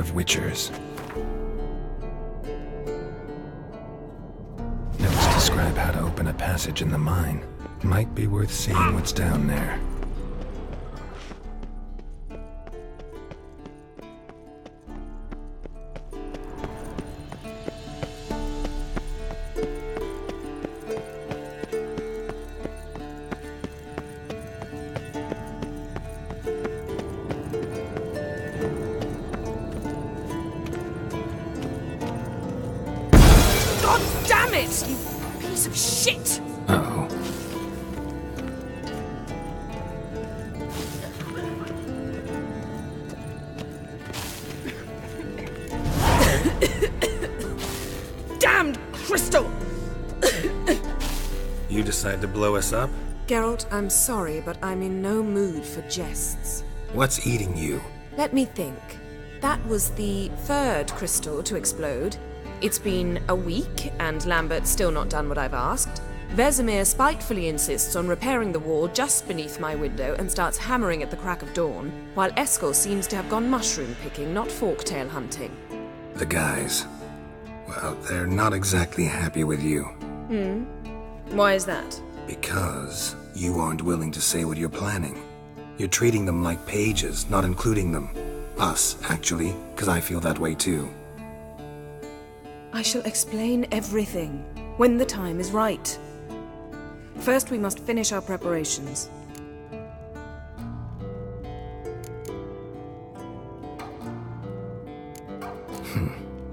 of witchers. Notes describe how to open a passage in the mine. Might be worth seeing what's down there. Damn it, you piece of shit! Uh-oh. Damned crystal! You decide to blow us up? Geralt, I'm sorry, but I'm in no mood for jests. What's eating you? Let me think. That was the third crystal to explode. It's been a week, and Lambert's still not done what I've asked. Vesemir spitefully insists on repairing the wall just beneath my window and starts hammering at the crack of dawn, while Eskel seems to have gone mushroom picking, not forktail hunting. The guys. Well, they're not exactly happy with you. Why is that? Because you aren't willing to say what you're planning. You're treating them like pages, not including them. Us, actually, because I feel that way too. I shall explain everything when the time is right. First, we must finish our preparations.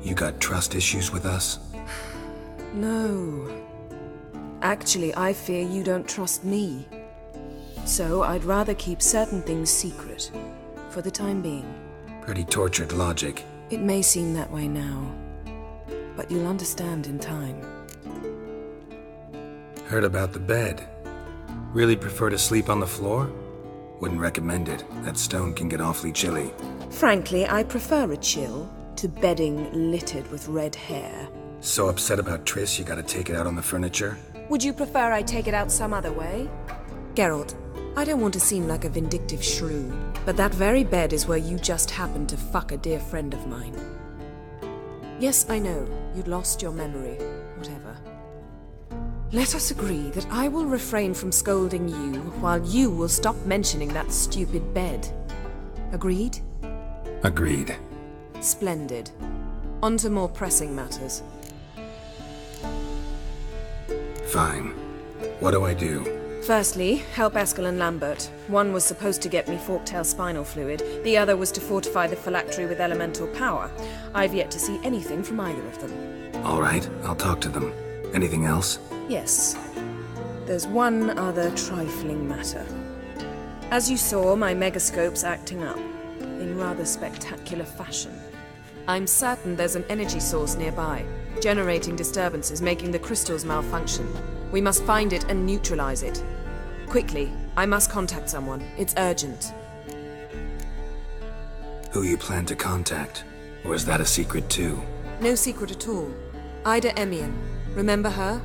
You got trust issues with us? No. Actually, I fear you don't trust me. So I'd rather keep certain things secret, for the time being. Pretty tortured logic. It may seem that way now, but you'll understand in time. Heard about the bed. Really prefer to sleep on the floor? Wouldn't recommend it. That stone can get awfully chilly. Frankly, I prefer a chill to bedding littered with red hair. So upset about Triss you gotta take it out on the furniture? Would you prefer I take it out some other way? Geralt, I don't want to seem like a vindictive shrew, but that very bed is where you just happened to fuck a dear friend of mine. Yes, I know, you'd lost your memory. Whatever. Let us agree that I will refrain from scolding you, while you will stop mentioning that stupid bed. Agreed? Agreed. Splendid. On to more pressing matters. Fine. What do I do? Firstly, help Eskel and Lambert. One was supposed to get me forktail spinal fluid, the other was to fortify the phylactery with elemental power. I've yet to see anything from either of them. All right, I'll talk to them. Anything else? Yes. There's one other trifling matter. As you saw, my megascope's acting up, in rather spectacular fashion. I'm certain there's an energy source nearby, generating disturbances, making the crystals malfunction. We must find it and neutralize it. Quickly, I must contact someone. It's urgent. Who you plan to contact? Or is that a secret too? No secret at all. Ida Emian. Remember her?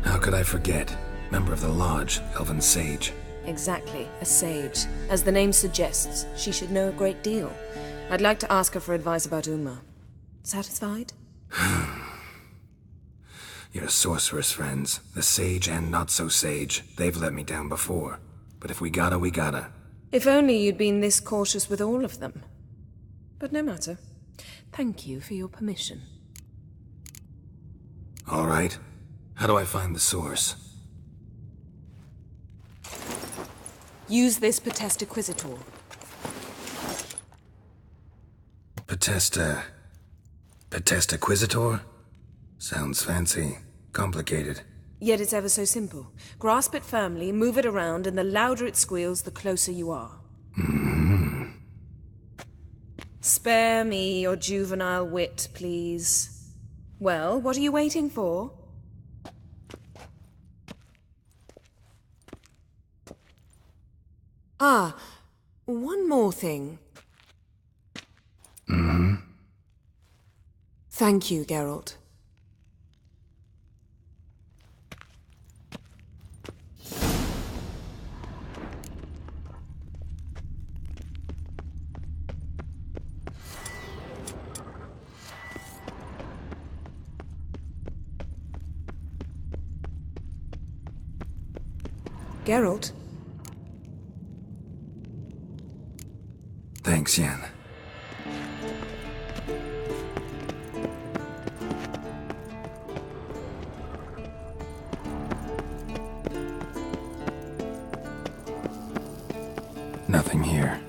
How could I forget? Member of the Lodge, Elven Sage. Exactly, a sage. As the name suggests, she should know a great deal. I'd like to ask her for advice about Uma. Satisfied? Your sorceress friends, the sage and not-so-sage, they've let me down before. But if we gotta, we gotta. If only you'd been this cautious with all of them. But no matter. Thank you for your permission. All right. How do I find the source? Use this Potestaquizitor. Potestaquizitor? Sounds fancy. Complicated. Yet it's ever so simple. Grasp it firmly, move it around, and the louder it squeals, the closer you are. Spare me your juvenile wit, please. Well, what are you waiting for? Ah, one more thing. Thank you, Geralt. Geralt? Thanks, Yen. Nothing here.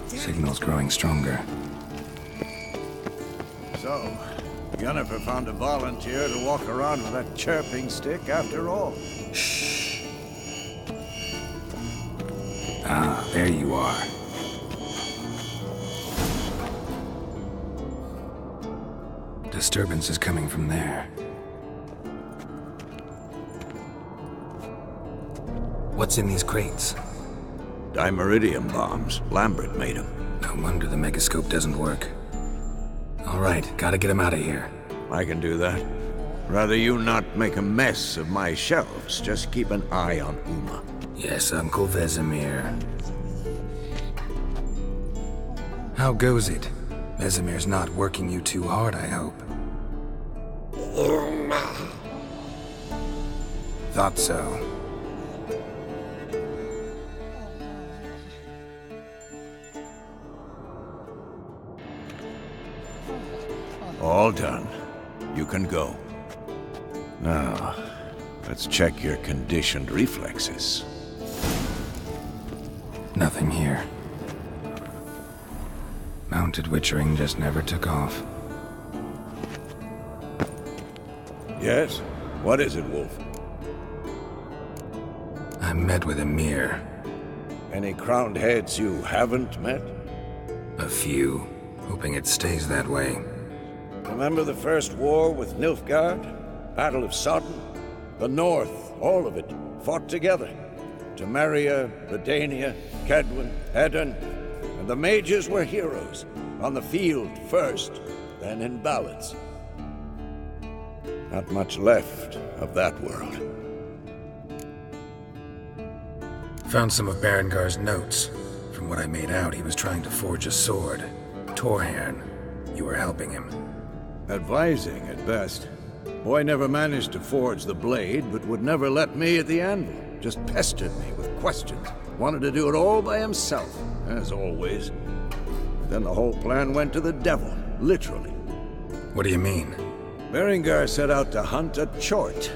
Signal's growing stronger. So, Yennefer found a volunteer to walk around with that chirping stick after all. Shh. Ah, there you are. Disturbance is coming from there. What's in these crates? Dimeridium bombs. Lambert made them. No wonder the megascope doesn't work. All right, gotta get him out of here. I can do that. Rather you not make a mess of my shelves. Just keep an eye on Uma. Yes, Uncle Vesemir. How goes it? Vesemir's not working you too hard, I hope. Thought so. All done. You can go. Now, let's check your conditioned reflexes. Nothing here. Mounted witchering just never took off. Yes? What is it, Wolf? I met with Emir. Any crowned heads you haven't met? A few. Hoping it stays that way. Remember the first war with Nilfgaard? Battle of Sodden? The North, all of it, fought together. Temeria, Redania, Kedwin, Edirn, and the mages were heroes. On the field first, then in ballads. Not much left of that world. Found some of Berengar's notes. From what I made out, he was trying to forge a sword. Torhairn. You were helping him. Advising, at best. Boy never managed to forge the blade, but would never let me at the anvil. Just pestered me with questions. Wanted to do it all by himself, as always. Then the whole plan went to the devil, literally. What do you mean? Berengar set out to hunt a chort.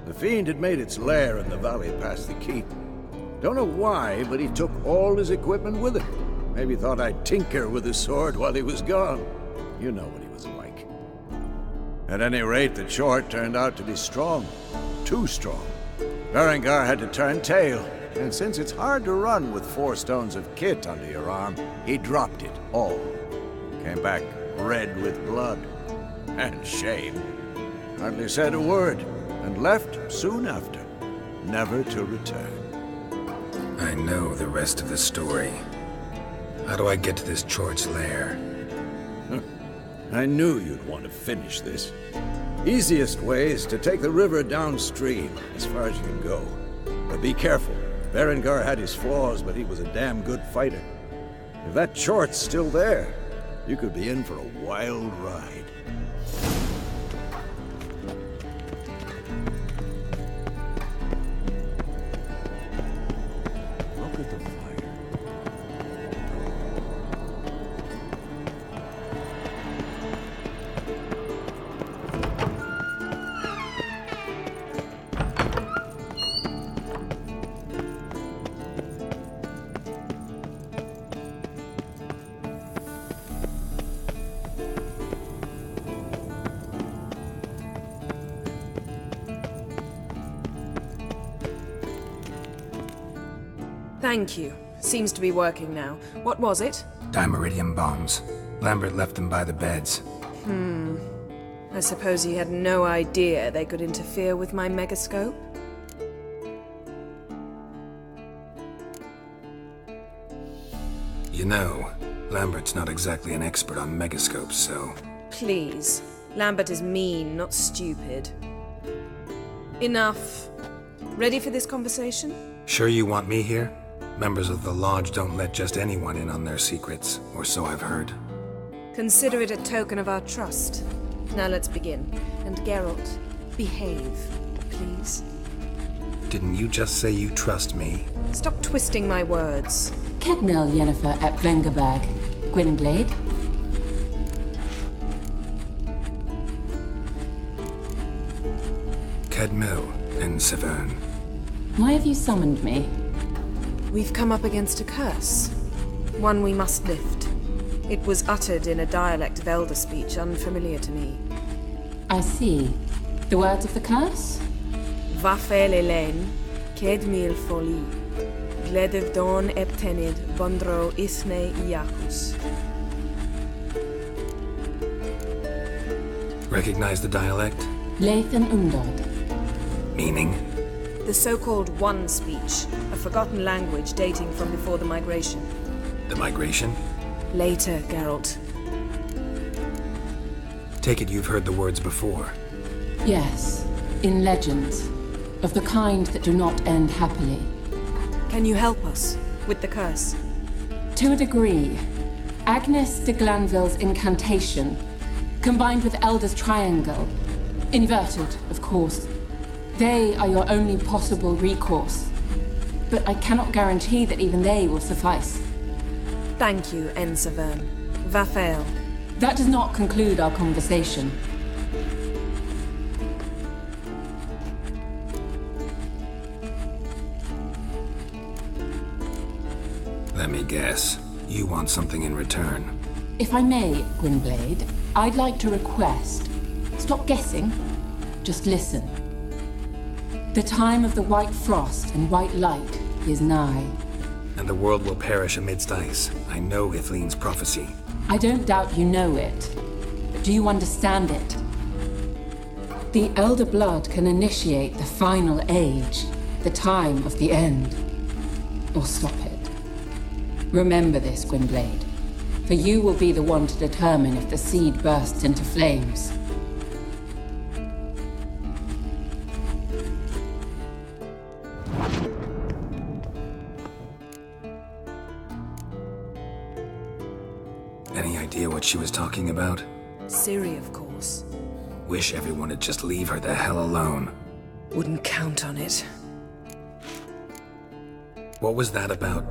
The fiend had made its lair in the valley past the keep. Don't know why, but he took all his equipment with him. Maybe thought I'd tinker with his sword while he was gone. You know what he was like. At any rate, the chort turned out to be strong. Too strong. Berengar had to turn tail, and since it's hard to run with 4 stones of kit under your arm, he dropped it all. Came back red with blood. And shame. Hardly said a word, and left soon after, never to return. I know the rest of the story. How do I get to this Chort's lair? I knew you'd want to finish this. Easiest way is to take the river downstream, as far as you can go. But be careful. Berengar had his flaws, but he was a damn good fighter. If that Chort's still there, you could be in for a wild ride. Look at the fire. Thank you. Seems to be working now. What was it? Dimeridium bombs. Lambert left them by the beds. I suppose he had no idea they could interfere with my megascope? You know, Lambert's not exactly an expert on megascopes, so... Please. Lambert is mean, not stupid. Enough. Ready for this conversation? Sure you want me here? Members of the Lodge don't let just anyone in on their secrets, or so I've heard. Consider it a token of our trust. Now let's begin. And Geralt, behave, please. Didn't you just say you trust me? Stop twisting my words. Kednel Yennefer at Vengerberg. Gwynblade. Kedmil and Severn. Why have you summoned me? We've come up against a curse. One we must lift. It was uttered in a dialect of Elder speech unfamiliar to me. I see. The words of the curse? Vafel Elaine, Kedmil Foli, Gledev Don Eptenid, Bondro Isne Iacus. Recognize the dialect? Lathan Undod. Meaning? The so-called One speech, a forgotten language dating from before the migration. The migration? Later, Geralt. Take it you've heard the words before. Yes, in legends. Of the kind that do not end happily. Can you help us with the curse? To a degree. Agnes de Glanville's incantation, combined with Elder's triangle, inverted, of course. They are your only possible recourse. But I cannot guarantee that even they will suffice. Thank you, Severn. Vafel. That does not conclude our conversation. Let me guess. You want something in return. If I may, Gwynblade, I'd like to request. Stop guessing. Just listen. The time of the white frost and white light is nigh. And the world will perish amidst ice. I know Ithleen's prophecy. I don't doubt you know it. But do you understand it? The Elder Blood can initiate the final age, the time of the end. Or stop it. Remember this, Gwynblade. For you will be the one to determine if the seed bursts into flames. Any idea what she was talking about? Ciri, of course. Wish everyone would just leave her the hell alone. Wouldn't count on it. What was that about?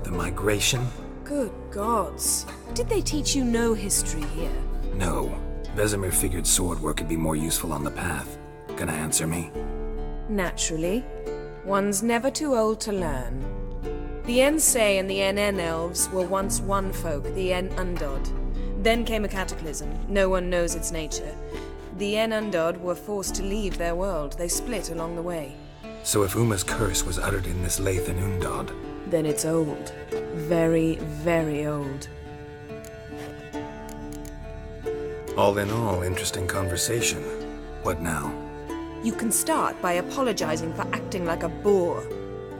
The migration? Good gods. Did they teach you no history here? No. Vesemir figured sword work could be more useful on the path. Gonna answer me? Naturally. One's never too old to learn. The Ensei and the NN elves were once one folk, the En Undod. Then came a cataclysm. No one knows its nature. The En Undod were forced to leave their world. They split along the way. So if Uma's curse was uttered in this Lathan Undod, then it's old. Very, very old. all in all, interesting conversation. What now? You can start by apologizing for acting like a boor,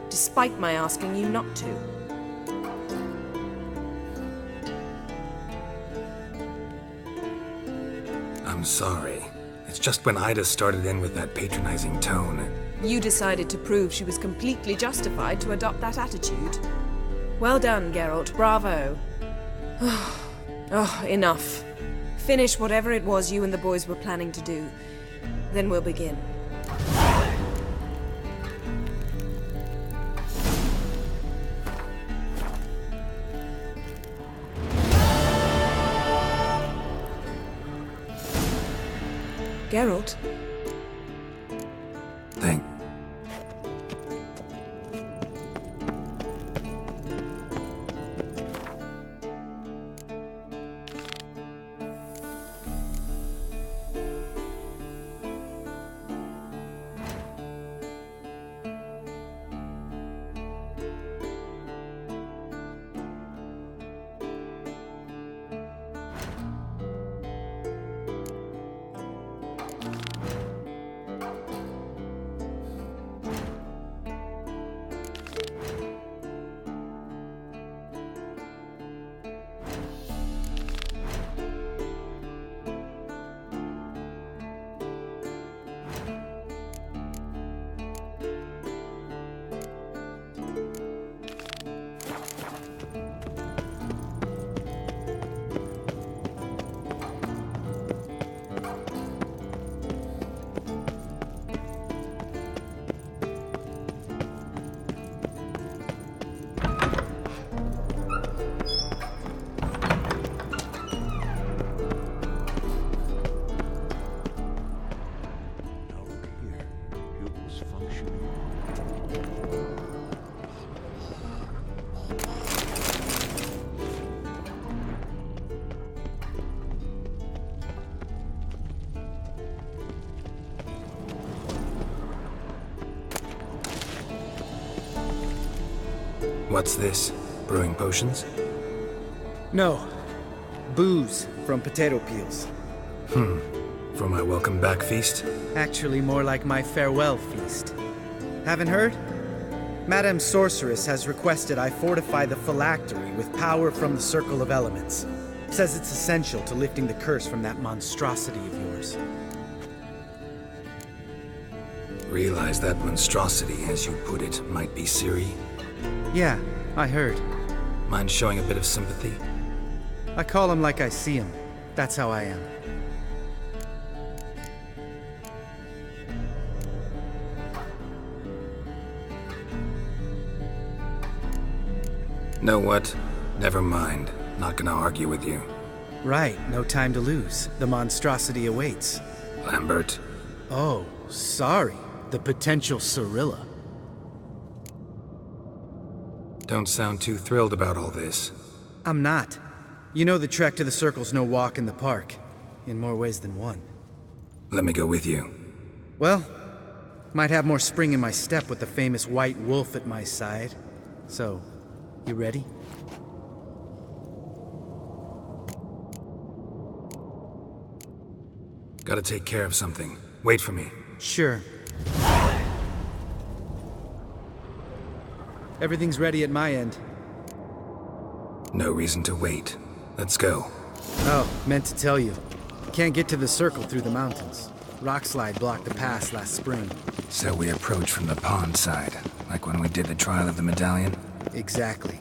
despite my asking you not to. I'm sorry. It's just when Ida started in with that patronizing tone. You decided to prove she was completely justified to adopt that attitude. Well done, Geralt. Bravo. Oh, enough. Finish whatever it was you and the boys were planning to do. Then we'll begin. Geralt? Thank... What's this? Brewing potions? No. Booze from potato peels. For my welcome back feast? Actually, more like my farewell feast. Haven't heard? Madame Sorceress has requested I fortify the phylactery with power from the Circle of Elements. Says it's essential to lifting the curse from that monstrosity of yours. Realize that monstrosity, as you put it, might be Ciri? Yeah, I heard. Mind showing a bit of sympathy? I call him like I see him. That's how I am. Know what? Never mind. Not gonna argue with you. Right, no time to lose. The monstrosity awaits. Lambert. Oh, sorry. The potential Cirilla. Don't sound too thrilled about all this. I'm not. You know the trek to the Circle's no walk in the park. In more ways than one. Let me go with you. Well, might have more spring in my step with the famous white wolf at my side. So, you ready? Gotta take care of something. Wait for me. Sure. Everything's ready at my end. No reason to wait. Let's go. Oh, meant to tell you. Can't get to the Circle through the mountains. Rockslide blocked the pass last spring. So we approach from the pond side, like when we did the trial of the medallion? Exactly.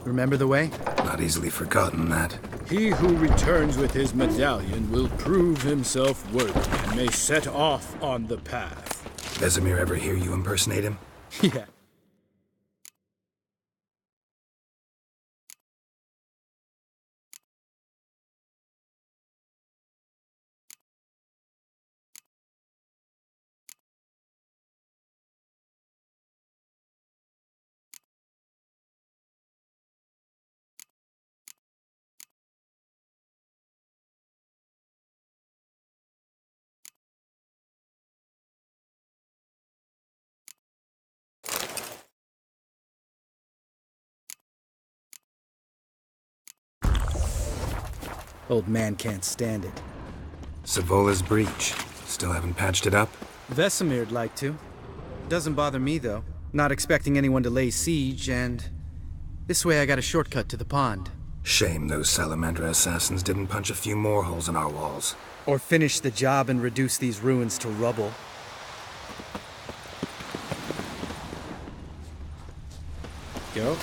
Remember the way? Not easily forgotten, that. He who returns with his medallion will prove himself worthy and may set off on the path. Vesemir ever hear you impersonate him? Yeah. Old man can't stand it. Savola's breach. Still haven't patched it up? Vesemir'd like to. Doesn't bother me, though. Not expecting anyone to lay siege, and... this way I got a shortcut to the pond. Shame those Salamandra assassins didn't punch a few more holes in our walls. Or finish the job and reduce these ruins to rubble. Go.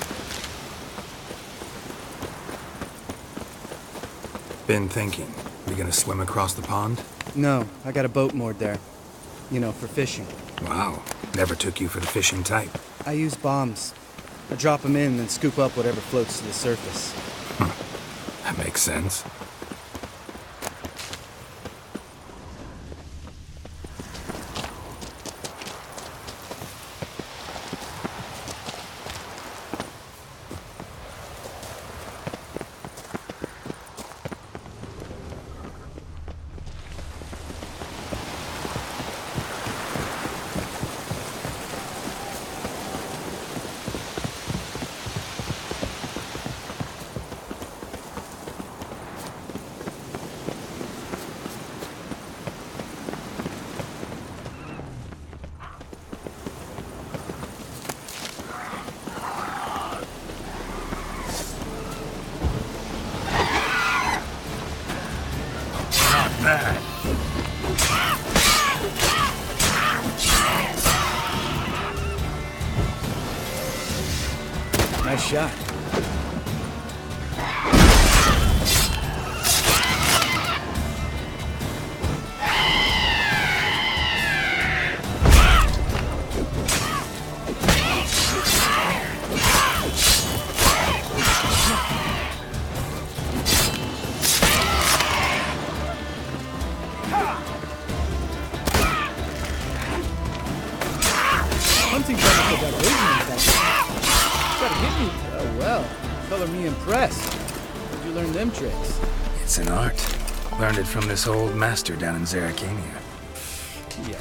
Been thinking. We gonna swim across the pond? No, I got a boat moored there. You know, for fishing. Wow. Never took you for the fishing type. I use bombs. I drop them in, then scoop up whatever floats to the surface. That makes sense. Nice shot. seem to have that vision infection. Gotta hit me. Oh well. Color me impressed. Where'd you learn them tricks? It's an art. Learned it from this old master down in Zerrikania. Yeah.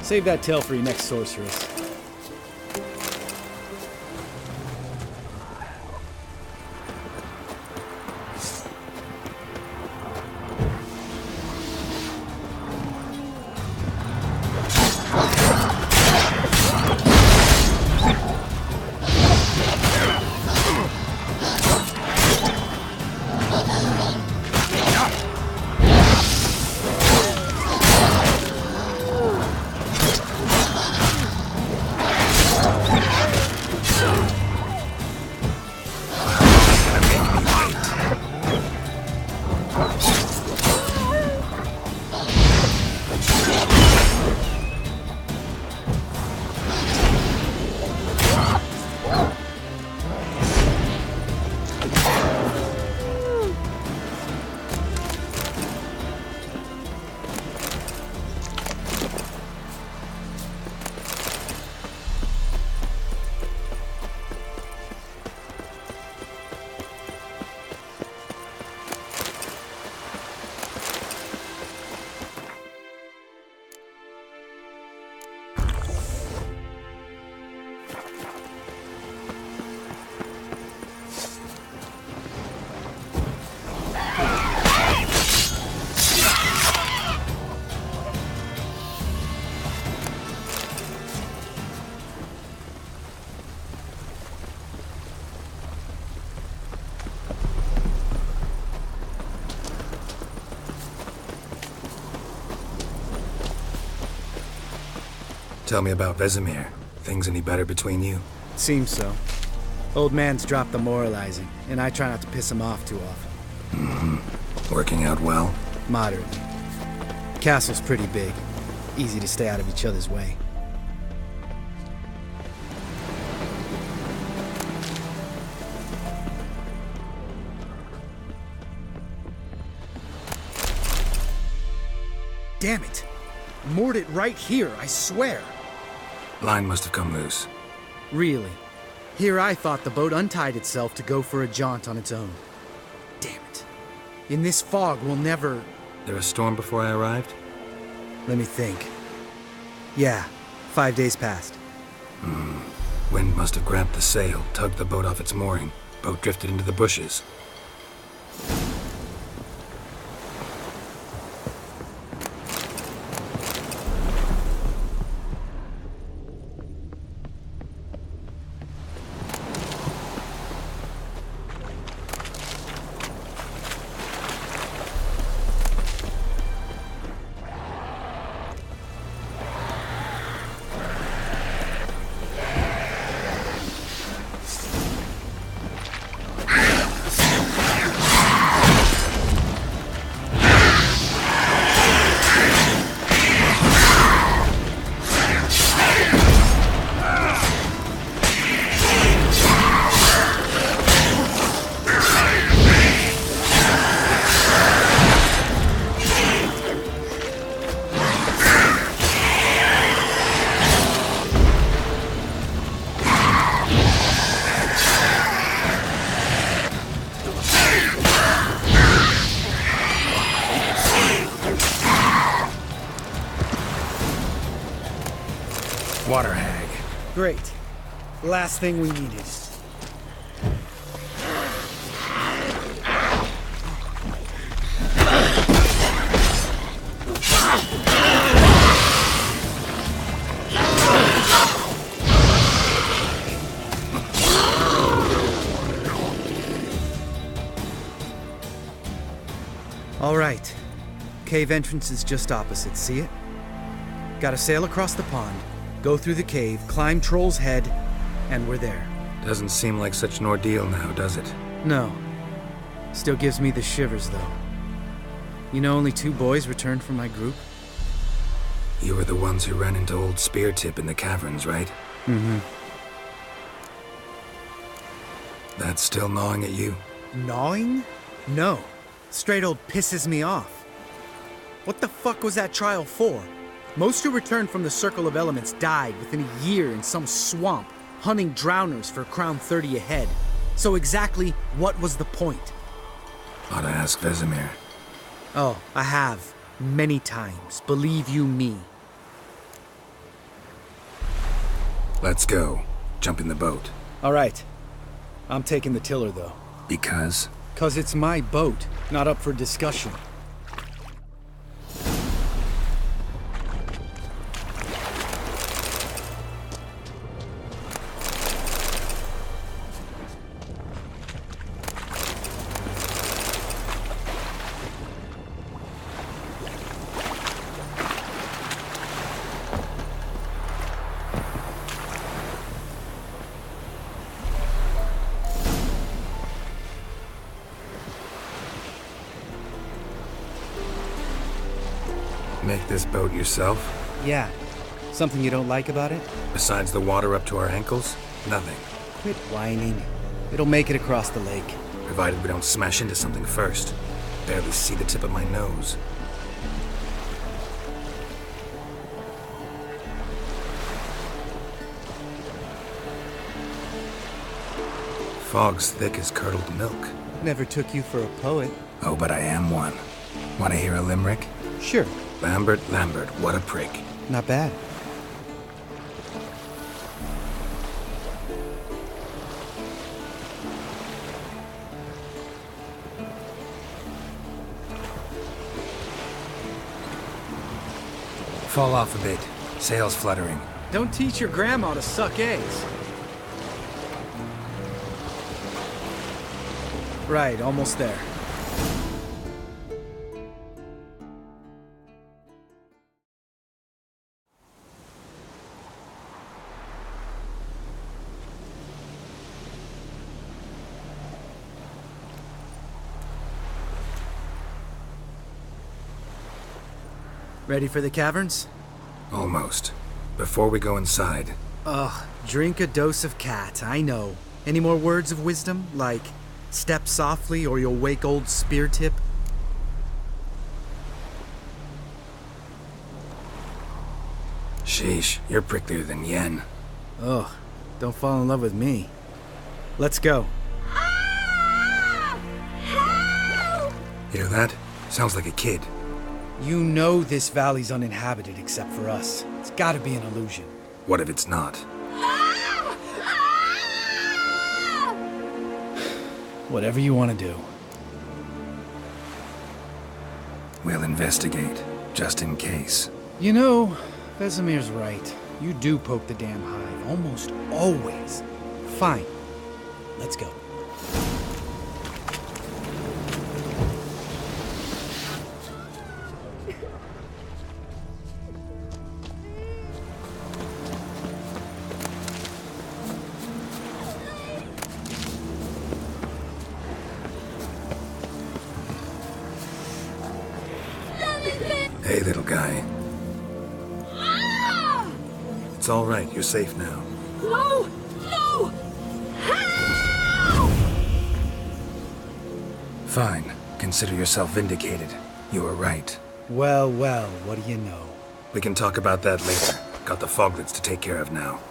Save that tale for your next sorceress. Tell me about Vesemir. Things any better between you? Seems so. Old man's dropped the moralizing, and I try not to piss him off too often. Working out well? Moderately. Castle's pretty big. Easy to stay out of each other's way. Damn it! Moored it right here, I swear! Line must have come loose. Really? Here I thought the boat untied itself to go for a jaunt on its own. Damn it. In this fog, we'll never... There a storm before I arrived? Let me think. Yeah, 5 days passed. Wind must have grabbed the sail, tugged the boat off its mooring. Boat drifted into the bushes. Water hag. Great. Last thing we needed. All right. Cave entrance is just opposite, see it? Gotta sail across the pond, go through the cave, climb Troll's Head, and we're there. Doesn't seem like such an ordeal now, does it? No. Still gives me the shivers, though. You know only 2 boys returned from my group? You were the ones who ran into old Speartip in the caverns, right? Mm-hmm. That's still gnawing at you? Gnawing? No. Straight old pisses me off. What the fuck was that trial for? Most who returned from the Circle of Elements died within a year in some swamp, hunting drowners for Crown 30 ahead. So exactly what was the point? Ought to ask Vesemir. Oh, I have. Many times. Believe you me. Let's go. Jump in the boat. All right. I'm taking the tiller, though. Because? 'Cause it's my boat, not up for discussion. Make this boat yourself? Yeah. Something you don't like about it? Besides the water up to our ankles? Nothing. Quit whining. It'll make it across the lake. Provided we don't smash into something first. Barely see the tip of my nose. Fog's thick as curdled milk. Never took you for a poet. Oh, but I am one. Want to hear a limerick? Sure. Lambert, what a prick. Not bad. Fall off a bit. Sails fluttering. Don't teach your grandma to suck eggs. Right, almost there. Ready for the caverns? Almost. Before we go inside, Ugh, drink a dose of cat, I know. Any more words of wisdom? Like, step softly or you'll wake old Spear Tip? sheesh, you're pricklier than Yen. Ugh, don't fall in love with me. Let's go. Hear that? Sounds like a kid. You know this valley's uninhabited except for us. It's gotta be an illusion. What if it's not? Whatever you want to do. We'll investigate, just in case. You know, Vesemir's right. You do poke the damn hive, almost always. Fine. Let's go. Hey, little guy. It's all right. You're safe now. No! No! Fine. Consider yourself vindicated. You were right. Well, well, what do you know? We can talk about that later. Got the foglets to take care of now.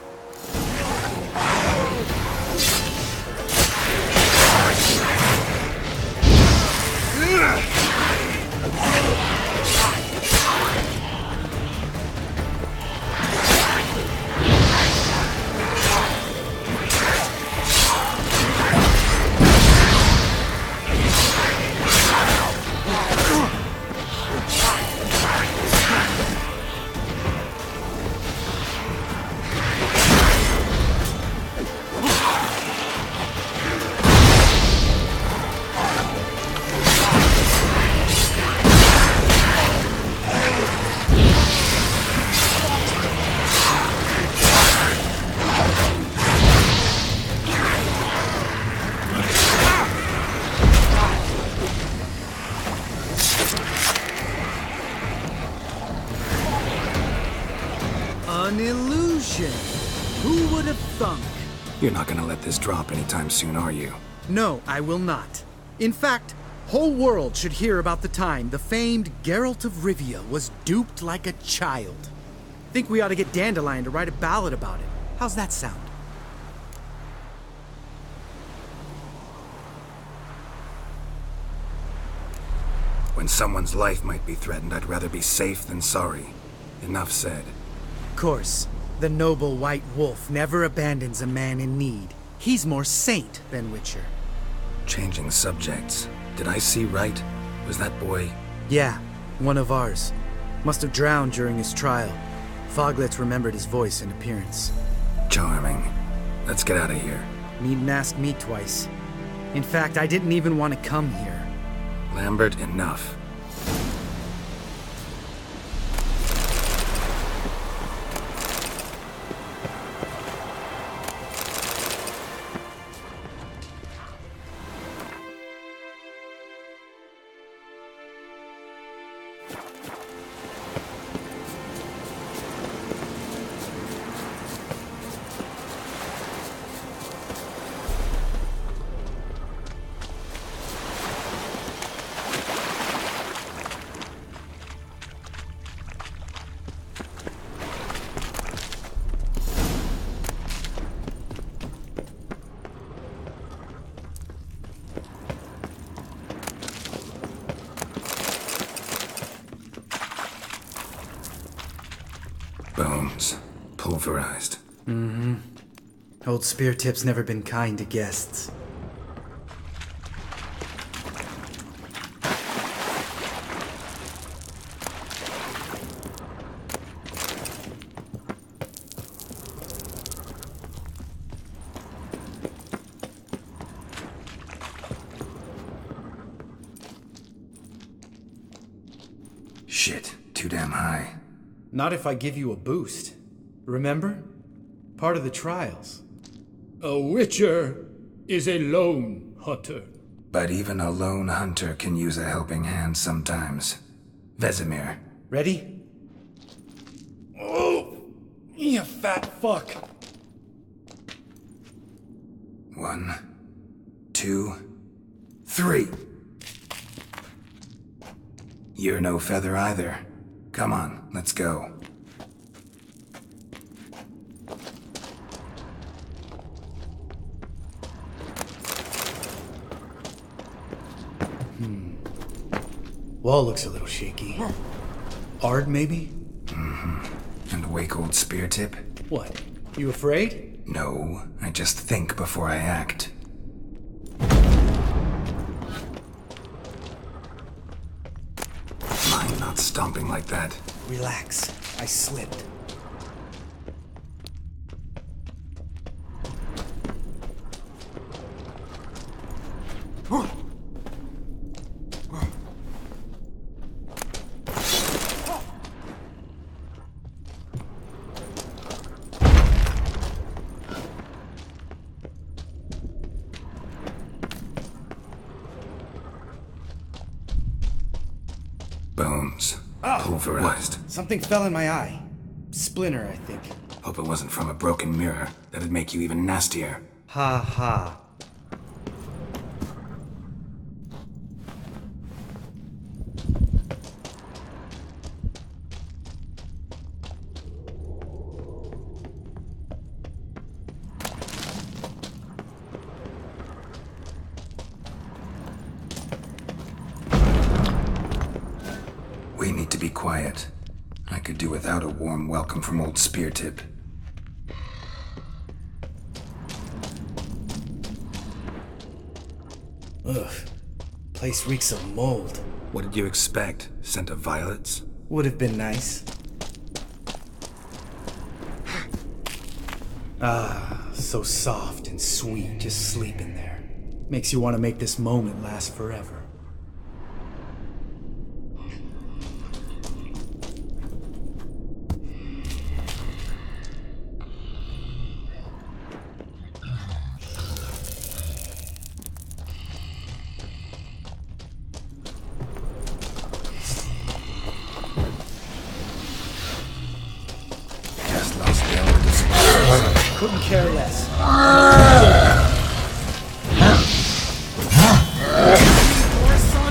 An illusion! Who would have thunk? You're not gonna let this drop anytime soon, are you? No, I will not. In fact, Whole world should hear about the time the famed Geralt of Rivia was duped like a child. Think we ought to get Dandelion to write a ballad about it. How's that sound? When someone's life might be threatened, I'd rather be safe than sorry. Enough said. Of course, the noble white wolf never abandons a man in need. He's more saint than Witcher. Changing subjects. Did I see right? Was that boy? Yeah, one of ours. Must have drowned during his trial. Foglets remembered his voice and appearance. Charming. Let's get out of here. Needn't ask me twice. In fact, I didn't even want to come here. Lambert, enough. Bones. Pulverized. Mm-hmm. Old Speartip's never been kind to guests. Shit, too damn high. Not if I give you a boost. Remember? Part of the trials. A witcher is a lone hunter. But even a lone hunter can use a helping hand sometimes. Vesemir. Ready? Oh! You fat fuck! 1, 2, 3. You're no feather either. Come on, let's go. Wall looks a little shaky. Ard, maybe? Mm-hmm. And wake old Speartip? What? You afraid? No, I just think before I act. Mind not stomping like that. Relax. I slipped. Bones. Pulverized. Something fell in my eye. Splinter, I think. Hope it wasn't from a broken mirror. That'd make you even nastier. Ha ha. We need to be quiet. I could do without a warm welcome from old Speartip. Ugh. Place reeks of mold. What did you expect? Scent of violets? Would have been nice. Ah, so soft and sweet just sleeping there. Makes you want to make this moment last forever. Couldn't care less. More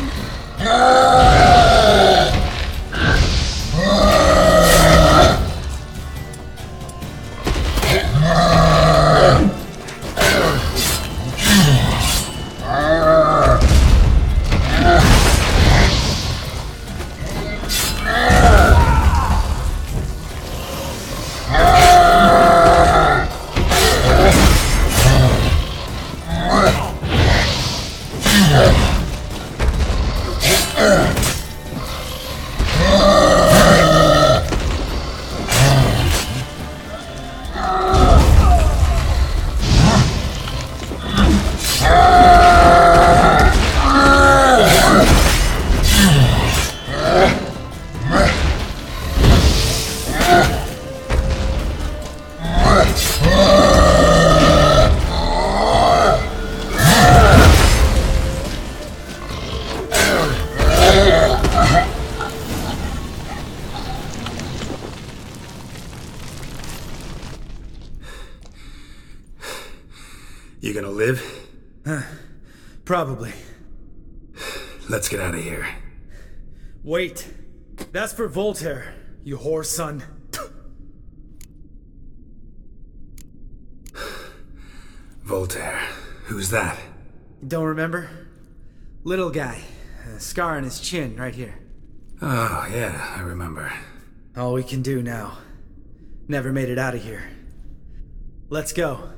You gonna live? Probably. Let's get out of here. Wait. That's for Voltaire, you whore son. Voltaire. Who's that? Don't remember? Little guy. A scar on his chin, right here. Oh, yeah, I remember. All we can do now. Never made it out of here. Let's go.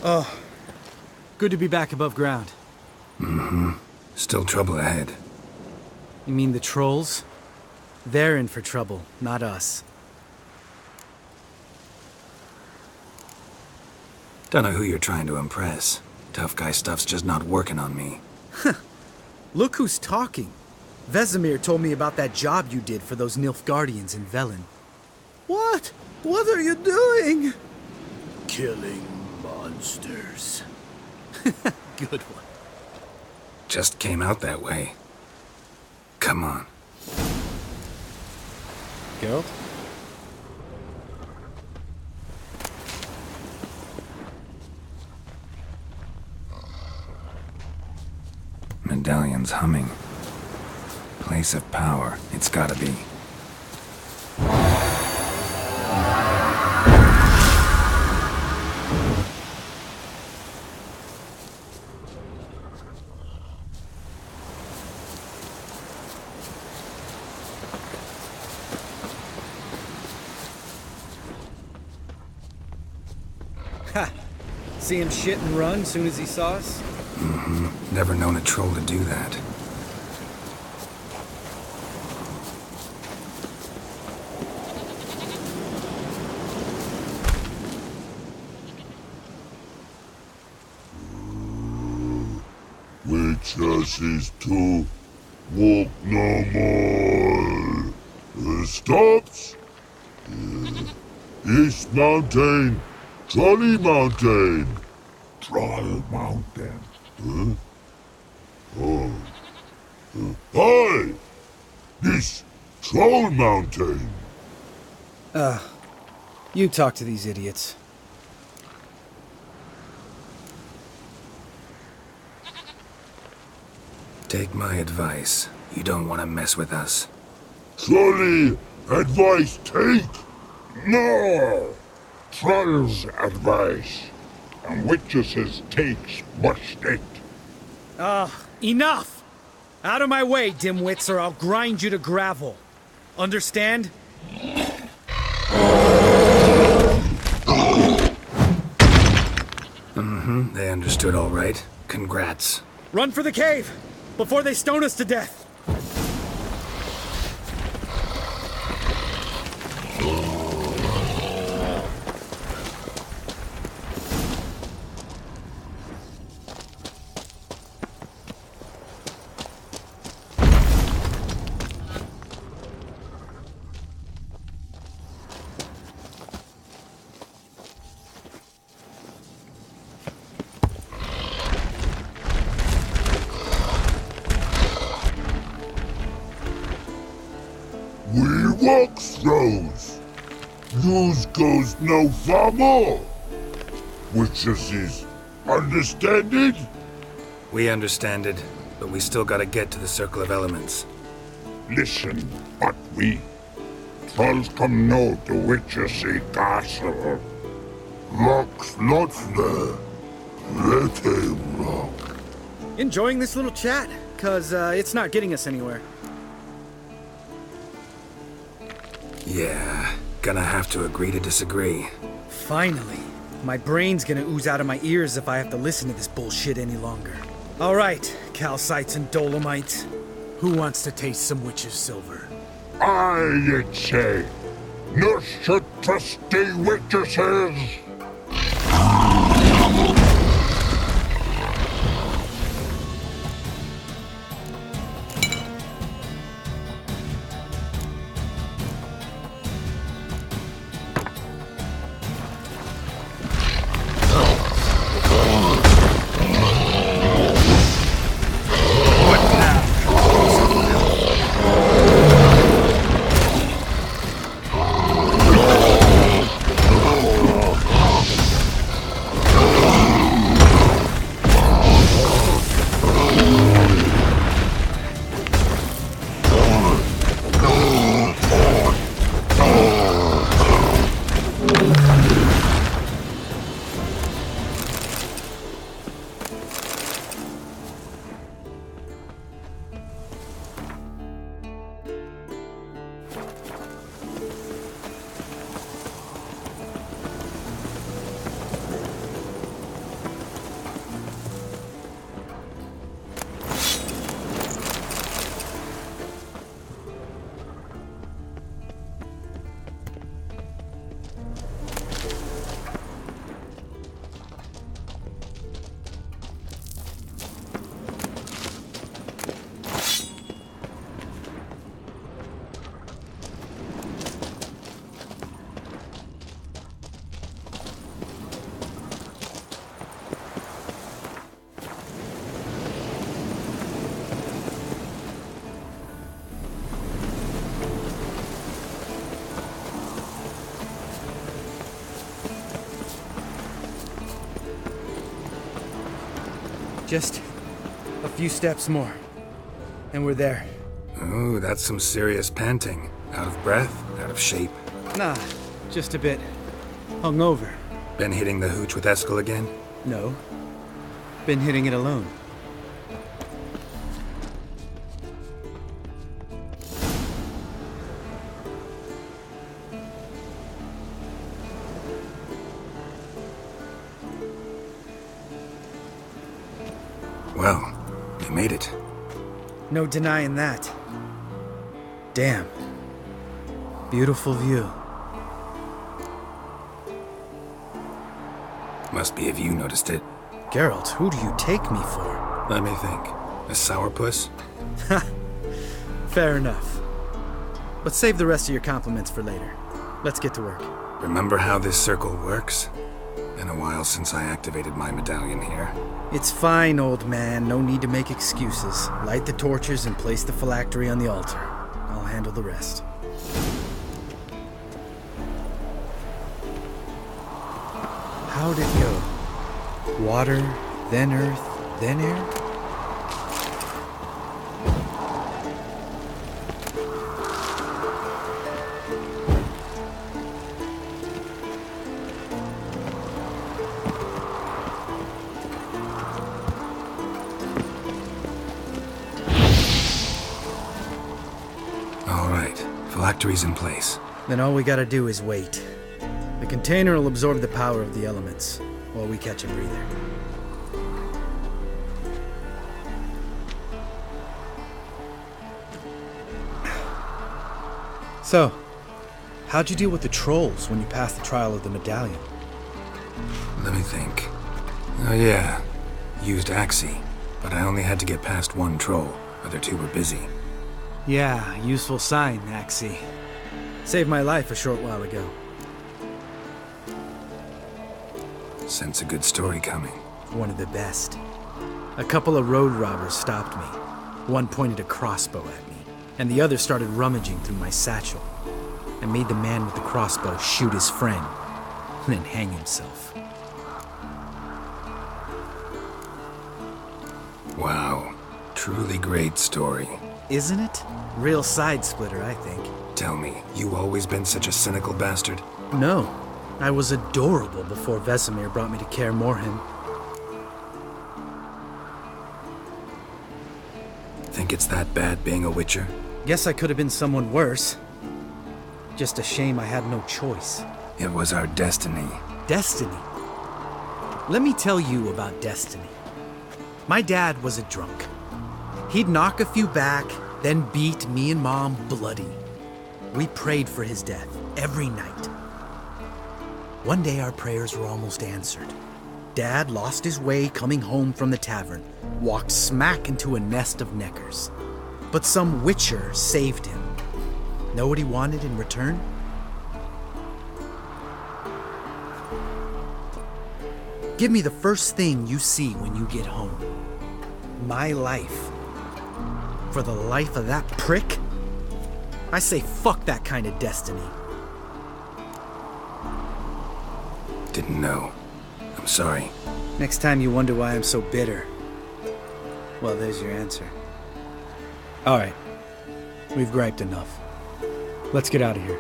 Oh, good to be back above ground. Mm-hmm. Still trouble ahead. You mean the trolls? They're in for trouble, not us. Don't know who you're trying to impress. Tough guy stuff's just not working on me. Look who's talking. Vesemir told me about that job you did for those Nilfgaardians in Velen. What? What are you doing? Killing monsters. Good one. Just came out that way. Come on. Geralt? Medallion's humming. Place of power. It's gotta be. Ha! See him shit and run soon as he saw us? Mm-hmm. Never known a troll to do that. Witches is to walk no more. Stops. East Mountain, Trolley Mountain. Troll Mountain. Huh? Oh. Hi! This Troll Mountain. You talk to these idiots. Take my advice. You don't want to mess with us. Trolley advice take? No! Troll's advice. And witches takes much take. Enough! Out of my way, dimwits, or I'll grind you to gravel. Understand? Mm-hmm. They understood all right. Congrats. Run for the cave! Before they stone us to death! We walk throws. News goes no far more. Witches is Understand it? We understand it, but we still gotta get to the Circle of Elements. Listen, but we. Trolls come no to Witcher Castle. Rock's not there. Let him rock. Enjoying this little chat? Cause it's not getting us anywhere. Yeah, gonna have to agree to disagree. Finally. My brain's gonna ooze out of my ears if I have to listen to this bullshit any longer. Alright, calcites and dolomites. Who wants to taste some witch's silver? You'd say. Nurse your trusty witches. Just a few steps more, and we're there. Ooh, that's some serious panting. Out of breath, out of shape. Nah, just a bit hungover. Been hitting the hooch with Eskel again? No, been hitting it alone. Well, you made it. No denying that. Damn. Beautiful view. Must be if you noticed it. Geralt, who do you take me for? Let me think. A sourpuss? Fair enough. But save the rest of your compliments for later. Let's get to work. Remember how this circle works? Been a while since I activated my medallion here. It's fine, old man. No need to make excuses. Light the torches and place the phylactery on the altar. I'll handle the rest. How'd it go? Water, then earth, then air? All right, phylactery's in place. Then all we gotta do is wait. The container will absorb the power of the elements, while we catch a breather. So, how'd you deal with the trolls when you passed the trial of the medallion? Let me think. Oh yeah, used Axie, but I only had to get past one troll. Other two were busy. Yeah, useful sign, Axie. Saved my life a short while ago. Sense a good story coming. One of the best. A couple of road robbers stopped me. One pointed a crossbow at me, and the other started rummaging through my satchel. I made the man with the crossbow shoot his friend, and then hang himself. Wow. Truly great story. Isn't it? Real side splitter, I think. Tell me, you always been such a cynical bastard? No. I was adorable before Vesemir brought me to Kaer Morhen. Think it's that bad being a Witcher? Guess I could have been someone worse. Just a shame I had no choice. It was our destiny. Destiny? Let me tell you about destiny. My dad was a drunk. He'd knock a few back, then beat me and Mom bloody. We prayed for his death every night. One day our prayers were almost answered. Dad lost his way coming home from the tavern, walked smack into a nest of neckers. But some Witcher saved him. Know what he wanted in return? Give me the first thing you see when you get home. My life. For the life of that prick? I say fuck that kind of destiny. Didn't know. I'm sorry. Next time you wonder why I'm so bitter, well, there's your answer. All right. We've griped enough. Let's get out of here.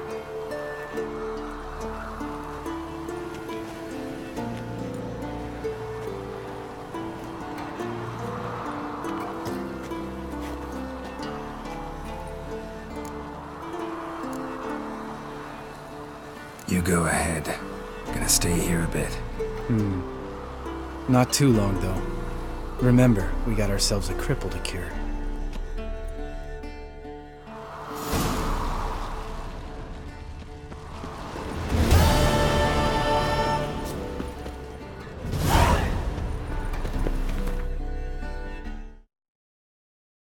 You go ahead. Gonna stay here a bit. Not too long, though. Remember, we got ourselves a cripple to cure.